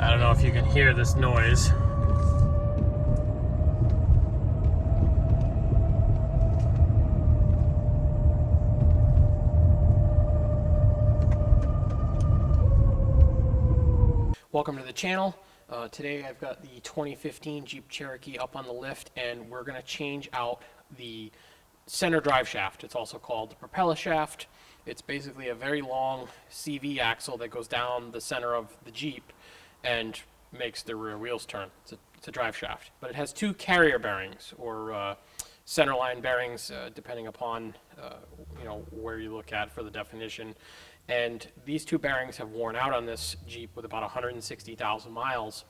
I don't know if you can hear this noise. Welcome to the channel. Today I've got the 2015 Jeep Cherokee up on the lift, and we're going to change out the center drive shaft. It's also called the propeller shaft. It's basically a very long CV axle that goes down the center of the Jeep and makes the rear wheels turn. It's a drive shaft, but it has two carrier bearings, or center line bearings, depending upon where you look at for the definition. And these two bearings have worn out on this Jeep with about 160,000 miles.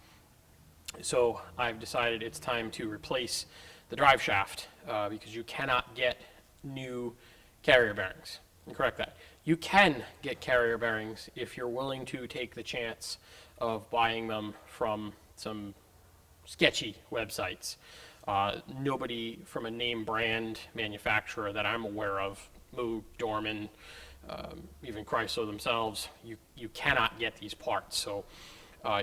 So I've decided it's time to replace the drive shaft because you cannot get new carrier bearings. Correct that. You can get carrier bearings if you're willing to take the chance of buying them from some sketchy websites. Nobody from a name brand manufacturer that I'm aware of, Moog, Dorman, even Chrysler themselves, you cannot get these parts. So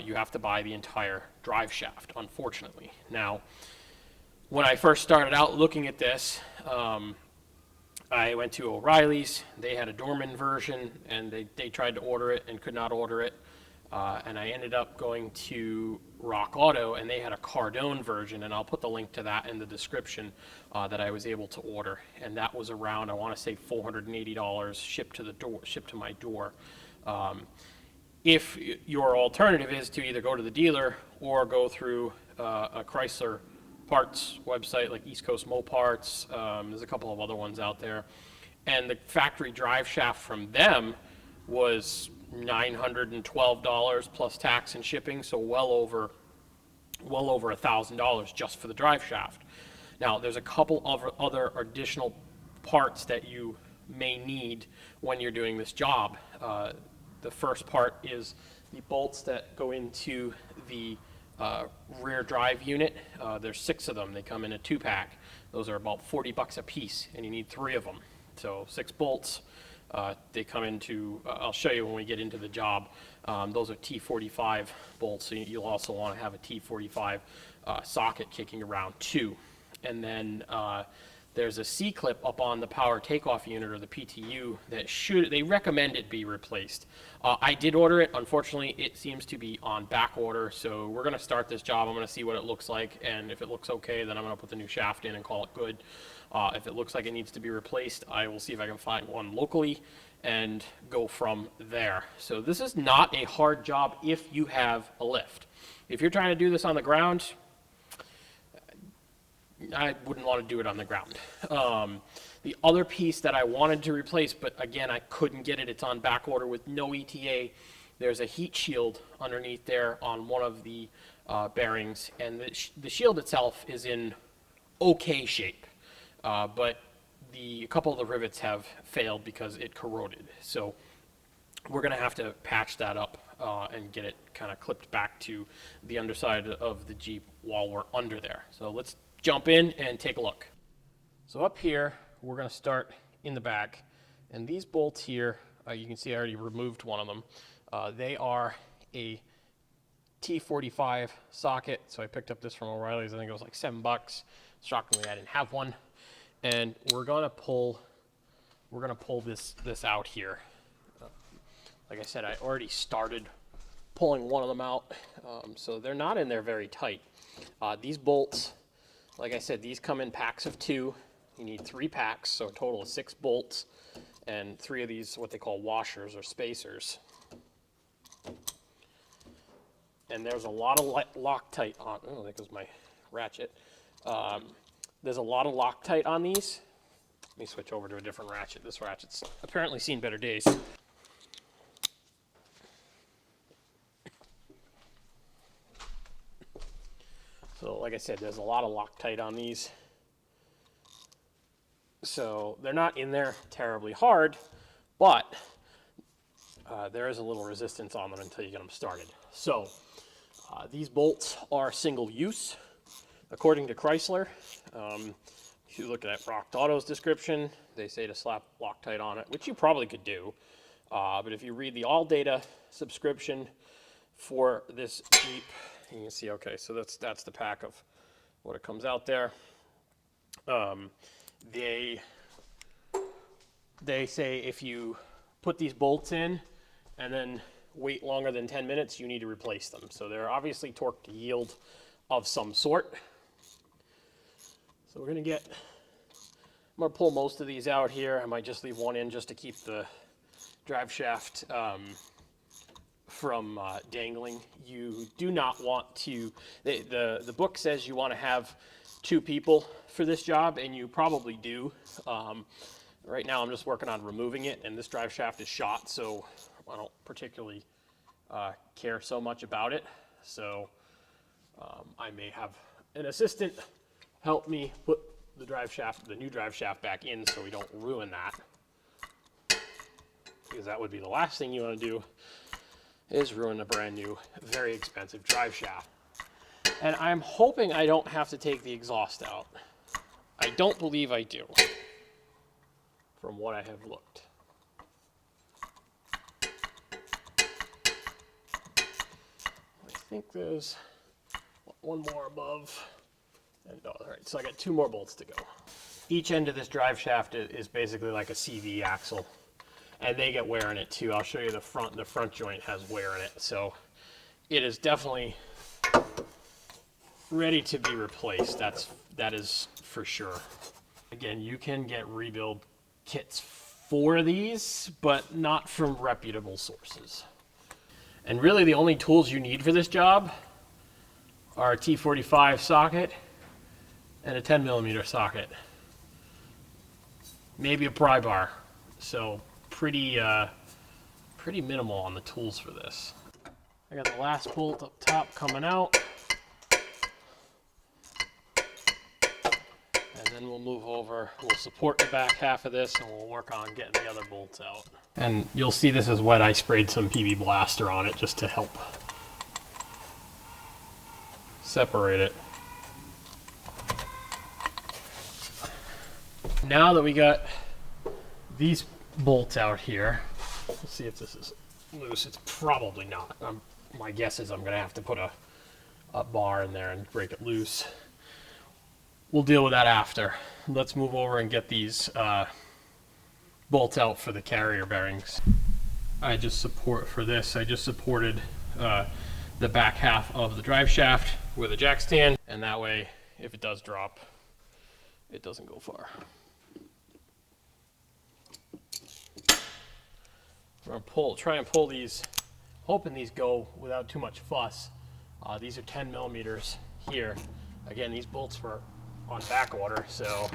you have to buy the entire drive shaft, unfortunately. Now, when I first started out looking at this, I went to O'Reilly's. They had a Dorman version, and they tried to order it and could not order it. And I ended up going to Rock Auto, and they had a Cardone version, and I'll put the link to that in the description that I was able to order. And that was around, I want to say, $480 shipped to my door. If your alternative is to either go to the dealer or go through a Chrysler parts website like East Coast Moparts, there's a couple of other ones out there, and the factory drive shaft from them was $912 plus tax and shipping, so well over $1,000 just for the drive shaft. Now, there's a couple of other additional parts that you may need when you're doing this job. The first part is the bolts that go into the rear drive unit. There's 6 of them. They come in a 2-pack. Those are about $40 a piece, and you need 3 of them. So 6 bolts. They come into, I'll show you when we get into the job. Those are T45 bolts, so you'll also want to have a T45 socket kicking around too. And then there's a C-clip up on the power takeoff unit, or the PTU, that they recommend it be replaced. I did order it. Unfortunately, it seems to be on back order, so we're going to start this job. I'm going to see what it looks like, and if it looks okay, then I'm going to put the new shaft in and call it good. If it looks like it needs to be replaced, I will see if I can find one locally and go from there. So this is not a hard job if you have a lift. If you're trying to do this on the ground, I wouldn't want to do it on the ground. The other piece that I wanted to replace, but again, I couldn't get it. It's on back order with no ETA. There's a heat shield underneath there on one of the bearings, and the shield itself is in okay shape, but a couple of the rivets have failed because it corroded. So we're going to have to patch that up and get it kind of clipped back to the underside of the Jeep while we're under there. So let's jump in and take a look. So up here, we're going to start in the back, and these bolts here, you can see I already removed one of them. They are a T45 socket, so I picked up this from O'Reilly's. I think it was like $7. Shockingly, I didn't have one, and we're going to pull this out here. Like I said, I already started pulling one of them out, so they're not in there very tight. These bolts, like I said, these come in packs of 2. You need 3 packs, so a total of 6 bolts, and 3 of these, what they call washers or spacers. And there's a lot of Loctite on. Oh, there goes my ratchet. There's a lot of Loctite on these. Let me switch over to a different ratchet. This ratchet's apparently seen better days. So like I said, there's a lot of Loctite on these. So they're not in there terribly hard, but there is a little resistance on them until you get them started. So these bolts are single use, according to Chrysler. If you look at Rock Auto's description, they say to slap Loctite on it, which you probably could do. But if you read the All Data subscription for this Jeep. You can see, okay, so that's the pack of what it comes out there. They say if you put these bolts in and then wait longer than 10 minutes, you need to replace them. So they're obviously torque to yield of some sort. So I'm gonna pull most of these out here. I might just leave one in just to keep the drive shaft from dangling. You do not want to, the book says you want to have 2 people for this job, and you probably do. Right now I'm just working on removing it, and this drive shaft is shot, so I don't particularly care so much about it. So I may have an assistant help me put the new drive shaft back in so we don't ruin that. Because that would be the last thing you want to do, is ruin a brand new, very expensive drive shaft. And I'm hoping I don't have to take the exhaust out. I don't believe I do, from what I have looked. I think there's one more above. And all right, so I got 2 more bolts to go. Each end of this drive shaft is basically like a CV axle, and they get wear in it too. I'll show you the front. The front joint has wear in it, so it is definitely ready to be replaced. That is for sure. Again, you can get rebuild kits for these, but not from reputable sources. And really the only tools you need for this job are a T45 socket and a 10mm socket. Maybe a pry bar. So pretty minimal on the tools for this. I got the last bolt up top coming out. And then we'll move over, we'll support the back half of this, and we'll work on getting the other bolts out. And you'll see this is wet. I sprayed some PB Blaster on it just to help separate it. Now that we got these bolts out here, let's see if this is loose. It's probably not. My guess is I'm going to have to put a bar in there and break it loose. We'll deal with that after. Let's move over and get these bolts out for the carrier bearings. I just supported the back half of the drive shaft with a jack stand, and that way, if it does drop, it doesn't go far. We're gonna try and pull these, hoping these go without too much fuss. These are 10mm here. Again, these bolts were on back order, so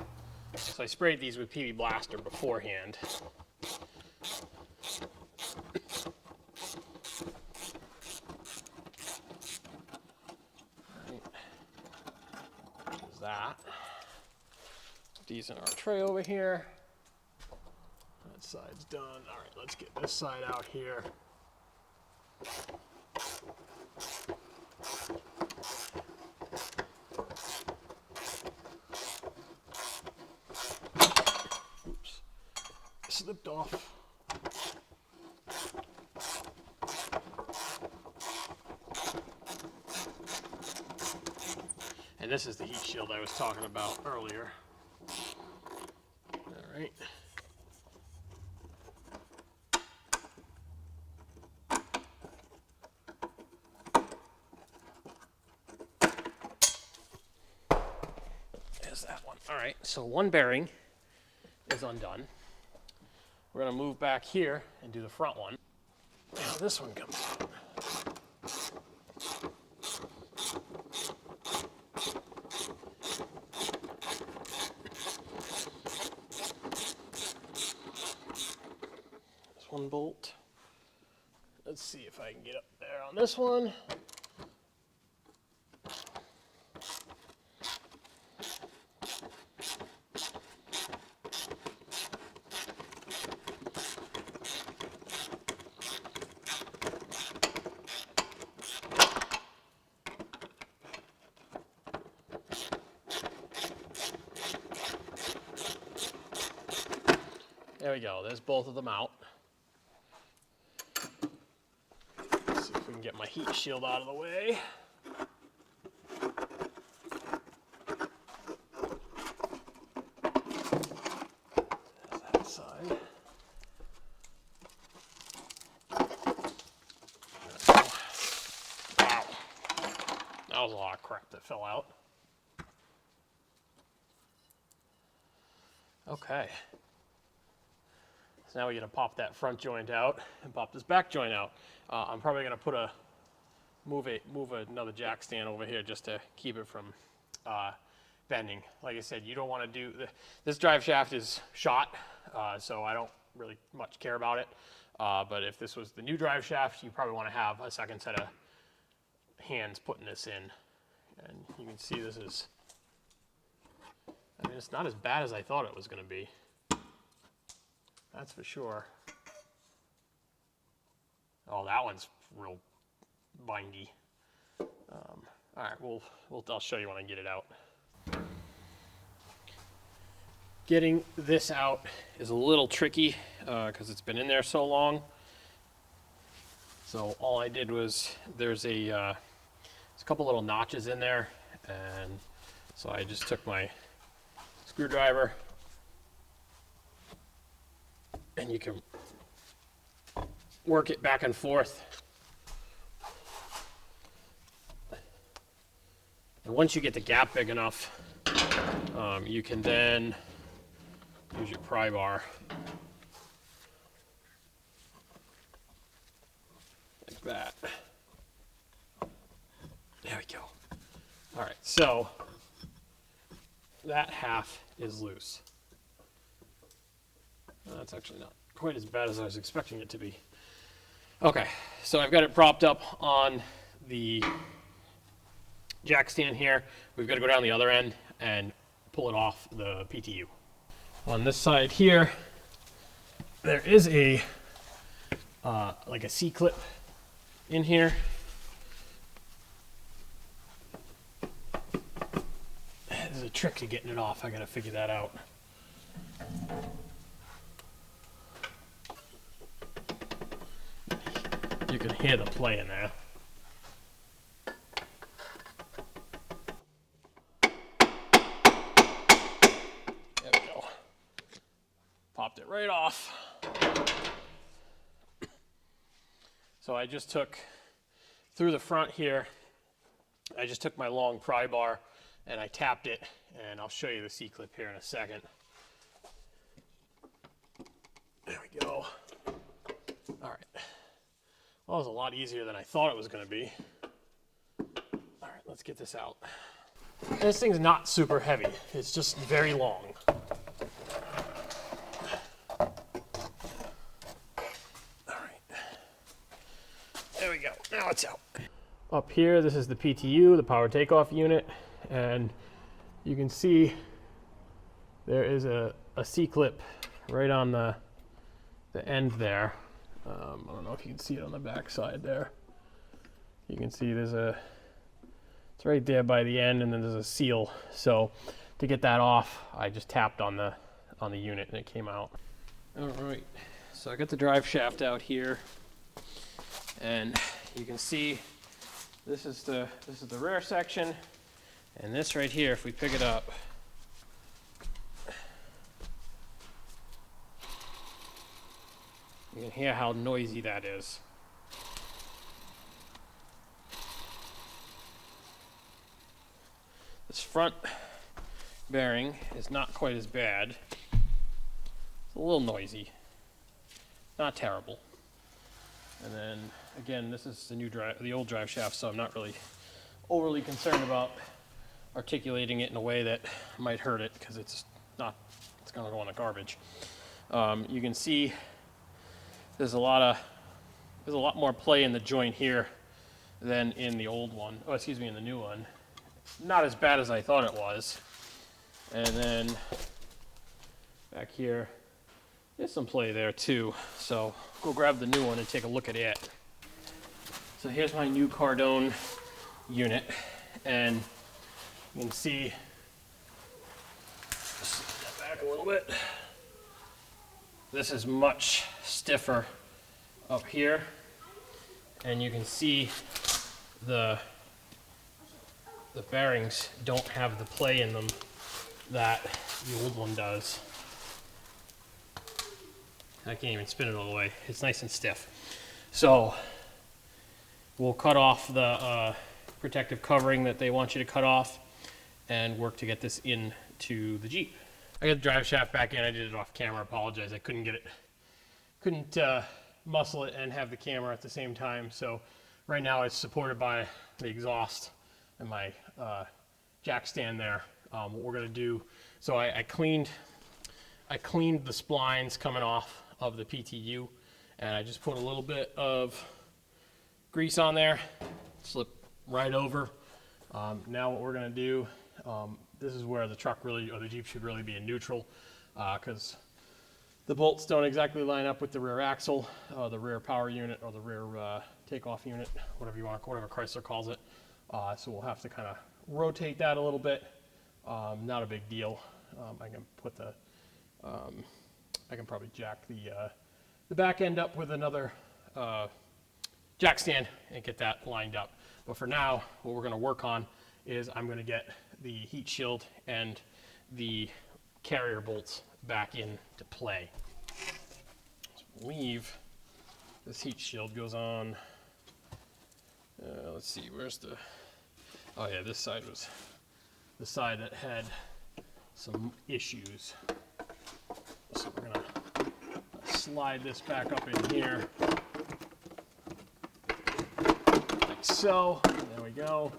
I sprayed these with PB Blaster beforehand. There's that. Put these in our tray over here. That side's done. All right, let's get this side out here. Oops, slipped off. And this is the heat shield I was talking about earlier. All right. There's that one. All right, so one bearing is undone. We're going to move back here and do the front one. Now this one comes out. This one bolt. Let's see if I can get up there on this one. There we go, there's both of them out. Let's see if we can get get my heat shield out of the way. That side. Wow. That was a lot of crap that fell out. Okay. So now we got to pop that front joint out and pop this back joint out. I'm probably going to move another jack stand over here just to keep it from bending. Like I said, you don't want to do this drive shaft is shot, so I don't really much care about it. But if this was the new drive shaft, you probably want to have a second set of hands putting this in. And you can see this is, I mean, it's not as bad as I thought it was going to be. That's for sure. Oh, that one's real bindy. All right, I'll show you when I get it out. Getting this out is a little tricky because it's been in there so long. So all I did was there's a couple little notches in there, and so I just took my screwdriver, and you can work it back and forth. And once you get the gap big enough, you can then use your pry bar like that. There we go. All right, so that half is loose. That's actually not quite as bad as I was expecting it to be. Okay, so I've got it propped up on the jack stand here. We've got to go down the other end and pull it off the PTU. On this side here, there is a like a C-clip in here. There's a trick to getting it off. I got to figure that out. You can hear the play in there. There we go. Popped it right off. So I just took, through the front here, I just took my long pry bar and I tapped it, and I'll show you the C-clip here in a second. There we go. All right. Well, it was a lot easier than I thought it was going to be. All right, let's get this out. This thing's not super heavy. It's just very long. All right. There we go. Now it's out. Up here, this is the PTU, the power takeoff unit, and you can see there is a C-clip right on the end there. I don't know if you can see it on the back side there. You can see it's right there by the end, and then there's a seal. So to get that off, I just tapped on the unit and it came out. All right, so I got the drive shaft out here, and you can see this is the rear section, and this right here, if we pick it up, you can hear how noisy that is. This front bearing is not quite as bad. It's a little noisy, not terrible. And then again, this is the old drive shaft, so I'm not really overly concerned about articulating it in a way that might hurt it, because it's going to go in the garbage. You can see there's a lot more play in the joint here than in the old one. Oh, excuse me, in the new one. Not as bad as I thought it was. And then back here, there's some play there too. So go grab the new one and take a look at it. So here's my new Cardone unit, and you can see, step back a little bit. This is much stiffer up here, and you can see the bearings don't have the play in them that the old one does. I can't even spin it all the way. It's nice and stiff. So we'll cut off the protective covering that they want you to cut off and work to get this into the Jeep. I got the drive shaft back in. I did it off camera. I apologize. I couldn't get it. Couldn't muscle it and have the camera at the same time. So right now it's supported by the exhaust and my jack stand there. What we're gonna do, so I cleaned the splines coming off of the PTU, and I just put a little bit of grease on there, slip right over. Now what we're gonna do, this is where the truck really, or the Jeep should really be in neutral, because the bolts don't exactly line up with the rear axle, the rear power unit, or the rear takeoff unit, whatever you want, whatever Chrysler calls it. So we'll have to kind of rotate that a little bit. Not a big deal. I can put the, I can probably jack the back end up with another jack stand and get that lined up. But for now, what we're going to work on is I'm going to get the heat shield and the carrier bolts back into play. So I believe this heat shield goes on. Let's see, where's the, oh yeah, this side was the side that had some issues. So we're gonna slide this back up in here, like so. There we go.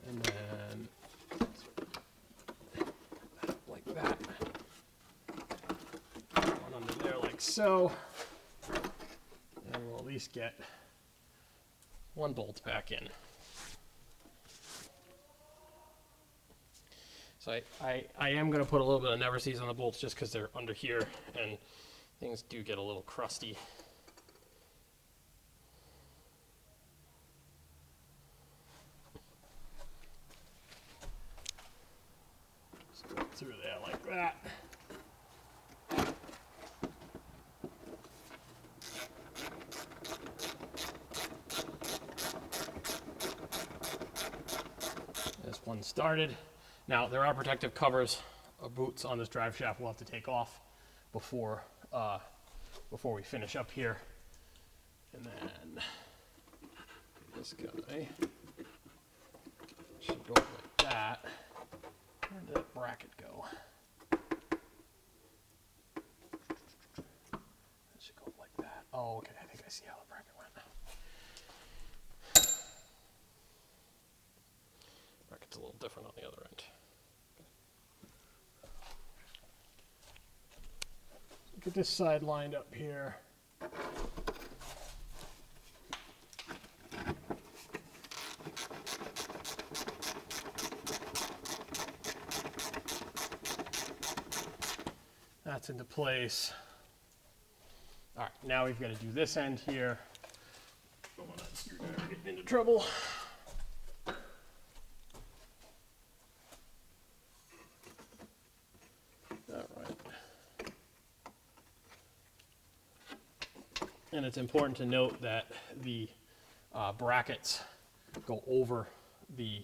And then like that. One under there like so. And we'll at least get one bolt back in. So I am going to put a little bit of never sees on the bolts just because they're under here and things do get a little crusty. Just go through there like that. This one started. Now there are protective covers, boots on this drive shaft we'll have to take off before we finish up here. And then this guy should go like that. Where did that bracket go? It should go like that. Oh, okay, I think I see how the bracket went now. Bracket's a little different on the other end. Get this side lined up here. That's into place. All right, now we've got to do this end here. Don't want that screwdriver getting into trouble. And it's important to note that the brackets go over the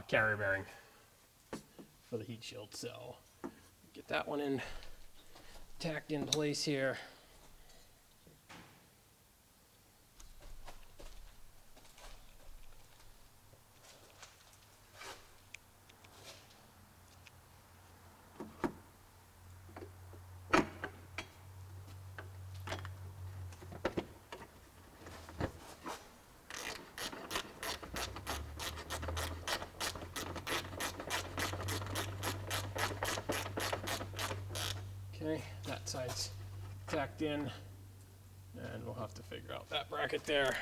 carrier bearing for the heat shield. So get that one in, tacked in place here. Okay, that side's tacked in, and we'll have to figure out that bracket there.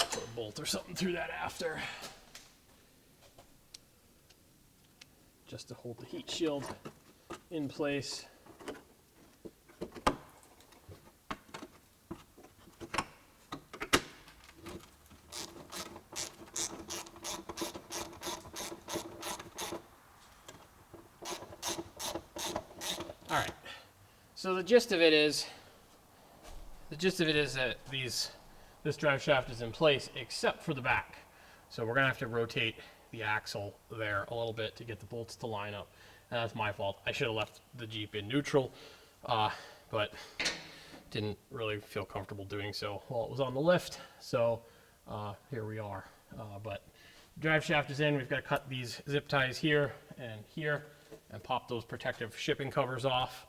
I'll put a bolt or something through that after, just to hold the heat shield in place. All right. So the gist of it is that this drive shaft is in place except for the back. So we're gonna have to rotate the axle there a little bit to get the bolts to line up. And that's my fault. I should have left the Jeep in neutral, but didn't really feel comfortable doing so while it was on the lift. So here we are. But drive shaft is in. We've got to cut these zip ties here and pop those protective shipping covers off.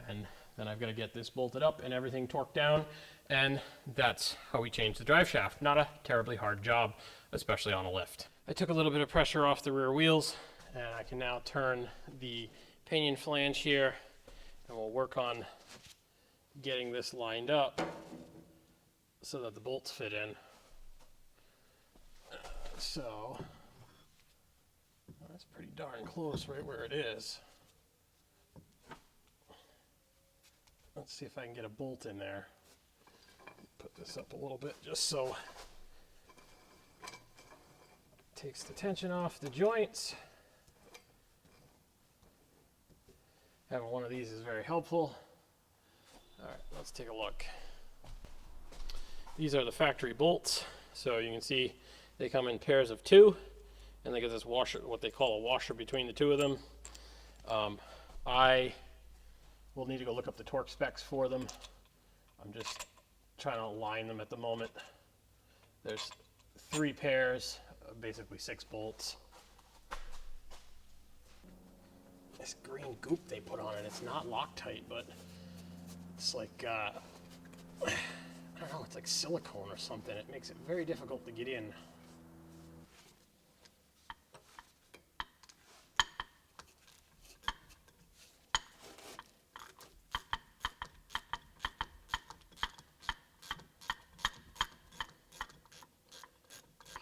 And then I've got to get this bolted up and everything torqued down. And that's how we change the drive shaft. Not a terribly hard job, especially on a lift. I took a little bit of pressure off the rear wheels, and I can now turn the pinion flange here, and we'll work on getting this lined up so that the bolts fit in. So that's pretty darn close right where it is. Let's see if I can get a bolt in there. Put this up a little bit just so it takes the tension off the joints. Having one of these is very helpful. All right, let's take a look. These are the factory bolts. So you can see they come in pairs of 2, and they get this washer, what they call a washer between the 2 of them. I will need to go look up the torque specs for them. I'm just trying to align them at the moment. There's 3 pairs, basically 6 bolts. This green goop they put on it, it's not Loctite, but it's like, I don't know, it's like silicone or something. It makes it very difficult to get in.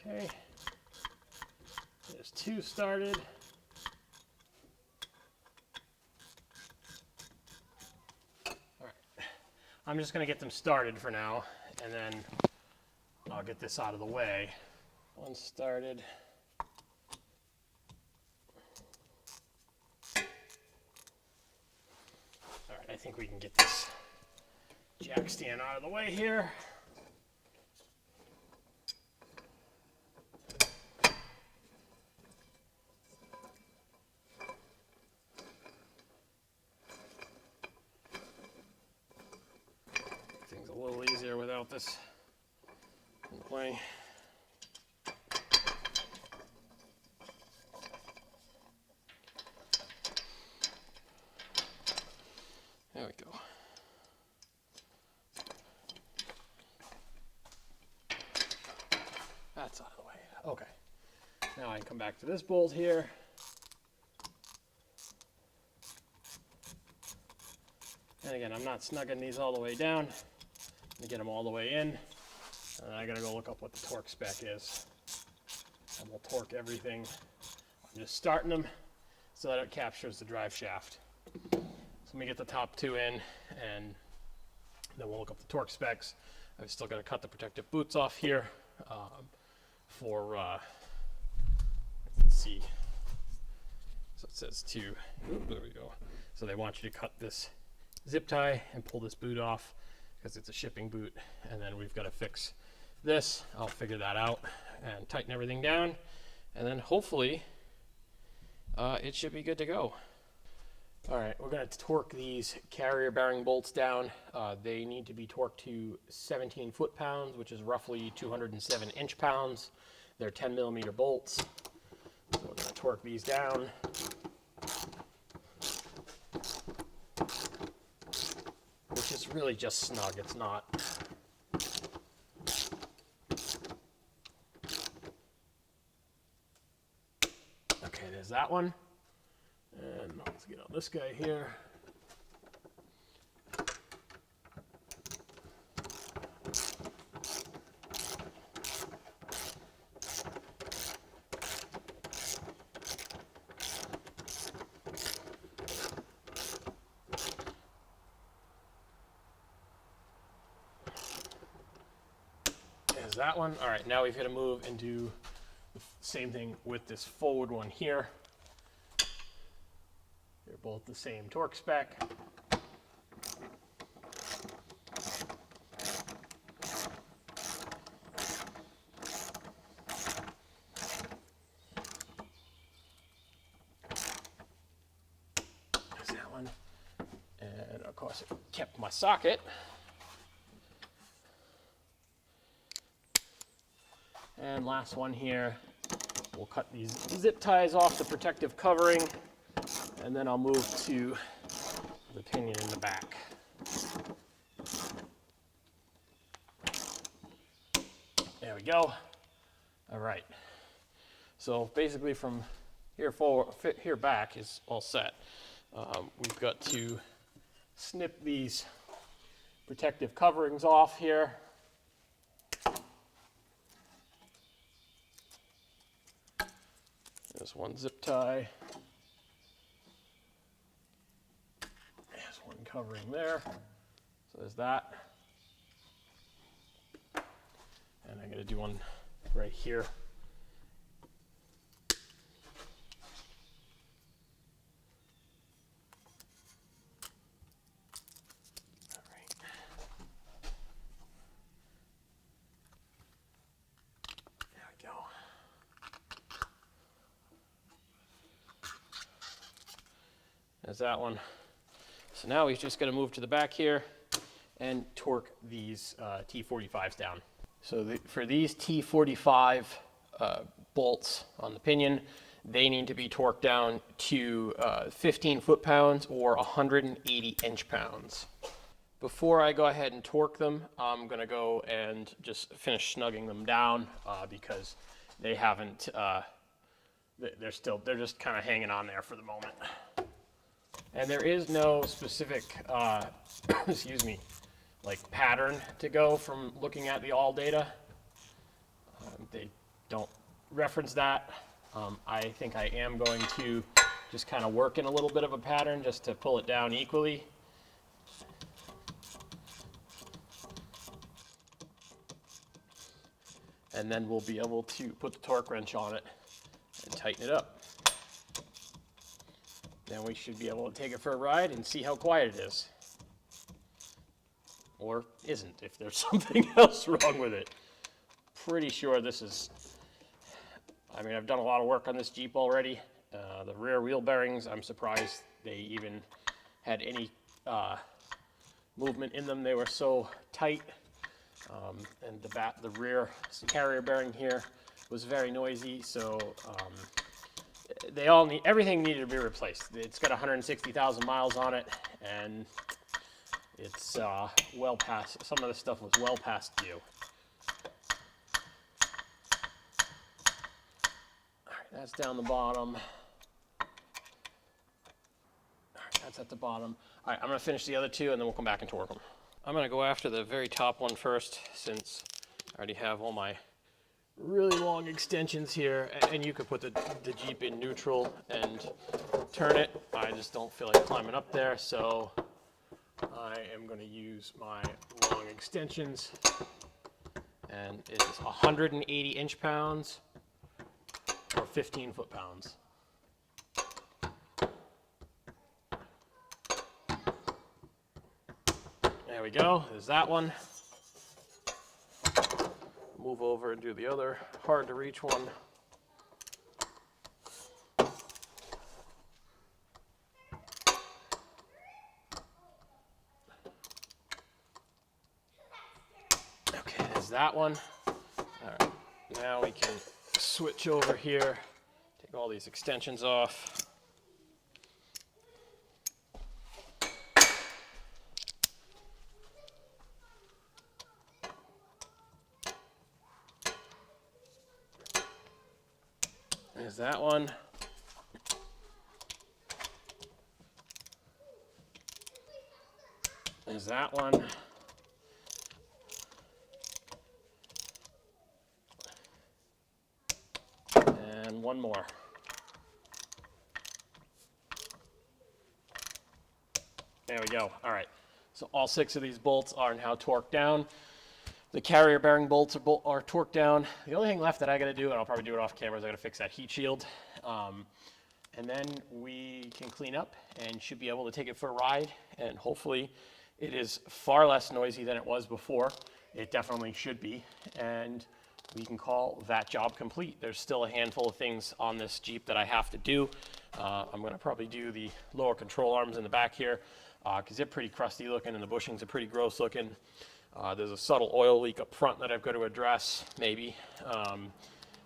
Okay, there's 2 started. All right, I'm just gonna get them started for now, and then I'll get this out of the way. 1 started. All right, I think we can get this jack stand out of the way here. Things a little easier without this in play. There we go. That's out of the way. Okay. Now I can come back to this bolt here. And again, I'm not snugging these all the way down to get them all the way in. And I gotta go look up what the torque spec is. And we'll torque everything. I'm just starting them so that it captures the drive shaft. So let me get the top 2 in, and then we'll look up the torque specs. I've still got to cut the protective boots off here let's see. So it says 2. There we go. So they want you to cut this zip tie and pull this boot off because it's a shipping boot, and then we've got to fix this. I'll figure that out and tighten everything down, and then hopefully it should be good to go. All right, we're going to torque these carrier bearing bolts down. They need to be torqued to 17 foot-pounds, which is roughly 207 inch-pounds. They're 10 millimeter bolts. So we're going to torque these down. Which is really just snug, it's not. Okay, there's that one. And let's get on this guy here. There's that one. All right, now we've got to move and do the same thing with this forward one here. both the same torque spec. There's that one. And of course it kept my socket. And last one here, we'll cut these zip ties off the protective covering, and then I'll move to the pinion in the back. There we go. All right. So basically from here forward, here back is all set. We've got to snip these protective coverings off here. There's one zip tie. There's one covering there. So there's that. And I'm going to do one right here. All right. There we go. There's that one. So now we've just got to move to the back here and torque these T45s down. So for these T45 bolts on the pinion, they need to be torqued down to 15 foot-pounds or 180 inch-pounds. Before I go ahead and torque them, I'm going to go and just finish snugging them down because they haven't, they're just kind of hanging on there for the moment. And there is no specific, excuse me, like pattern to go from looking at the all data. They don't reference that. I think I am going to just kind of work in a little bit of a pattern just to pull it down equally. And then we'll be able to put the torque wrench on it and tighten it up. Then we should be able to take it for a ride and see how quiet it is. Or isn't, if there's something else wrong with it. Pretty sure this is, I mean, I've done a lot of work on this Jeep already. The rear wheel bearings, I'm surprised they even had any movement in them. They were so tight. And the rear carrier bearing here was very noisy, so everything needed to be replaced. It's got 160,000 miles on it, and it's well past, some of the stuff was well past due. All right, that's down the bottom. All right, that's at the bottom. All right, I'm gonna finish the other two and then we'll come back and torque them. I'm gonna go after the very top one first, since I already have all my really long extensions here, and you could put the Jeep in neutral and turn it. I just don't feel like climbing up there, so I am going to use my long extensions, and it is 180 inch-pounds or 15 foot-pounds. There we go, there's that one. Move over and do the other hard to reach one. Okay, there's that one. All right, now we can switch over here, take all these extensions off. There's that one. There's that one. And one more. There we go. All right. So all 6 of these bolts are now torqued down. The carrier bearing bolts are torqued down. The only thing left that I got to do, and I'll probably do it off camera, is I got to fix that heat shield. and then we can clean up and should be able to take it for a ride, and hopefully it is far less noisy than it was before. It definitely should be, and we can call that job complete. There's still a handful of things on this Jeep that I have to do. I'm going to probably do the lower control arms in the back here because they're pretty crusty looking and the bushings are pretty gross looking. There's a subtle oil leak up front that I've got to address, maybe.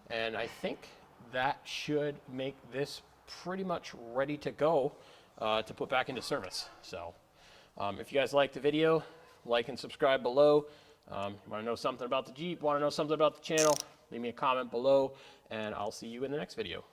And I think that should make this pretty much ready to go to put back into service. So if you guys like the video, like and subscribe below. Want to know something about the Jeep, want to know something about the channel, leave me a comment below, and I'll see you in the next video.